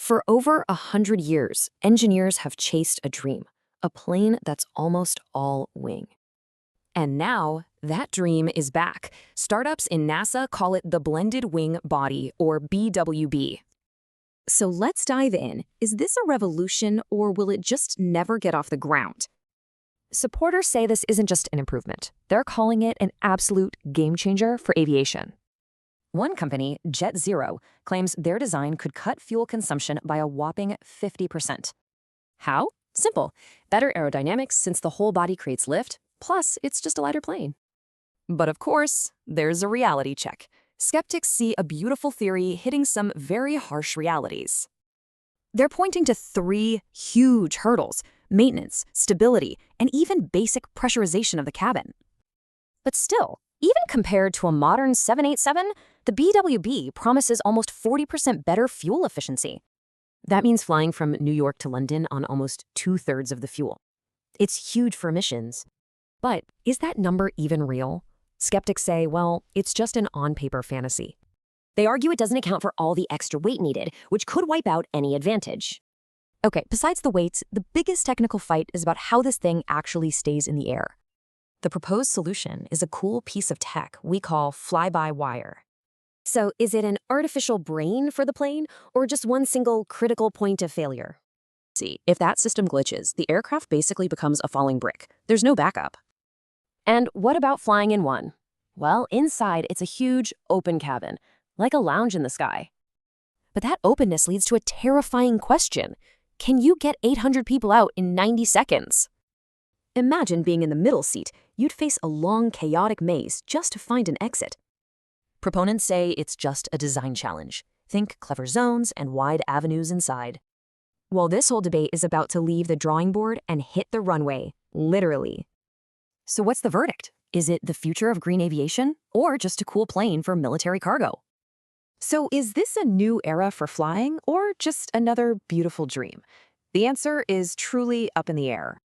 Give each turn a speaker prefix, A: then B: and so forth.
A: For over 100 years, engineers have chased a dream, a plane that's almost all wing. And now, that dream is back. Startups in NASA call it the Blended Wing Body, or BWB. So let's dive in. Is this a revolution, or will it just never get off the ground? Supporters say this isn't just an improvement. They're calling it an absolute game changer for aviation. One company, JetZero, claims their design could cut fuel consumption by a whopping 50%. How? Simple. Better aerodynamics since the whole body creates lift, plus it's just a lighter plane. But of course, there's a reality check. Skeptics see a beautiful theory hitting some very harsh realities. They're pointing to three huge hurdles: maintenance, stability, and even basic pressurization of the cabin. But still, even compared to a modern 787, the BWB promises almost 40% better fuel efficiency. That means flying from New York to London on almost 2/3 of the fuel. It's huge for emissions. But is that number even real? Skeptics say, well, it's just an on-paper fantasy. They argue it doesn't account for all the extra weight needed, which could wipe out any advantage. Okay, besides the weight, the biggest technical fight is about how this thing actually stays in the air. The proposed solution is a cool piece of tech we call fly-by-wire. So is it an artificial brain for the plane, or just one single critical point of failure? See, if that system glitches, the aircraft basically becomes a falling brick. There's no backup. And what about flying in one? Well, inside it's a huge, open cabin, like a lounge in the sky. But that openness leads to a terrifying question. Can you get 800 people out in 90 seconds? Imagine being in the middle seat. You'd face a long, chaotic maze just to find an exit. Proponents say it's just a design challenge. Think clever zones and wide avenues inside. Well, this whole debate is about to leave the drawing board and hit the runway, literally. So what's the verdict? Is it the future of green aviation, or just a cool plane for military cargo? So is this a new era for flying, or just another beautiful dream? The answer is truly up in the air.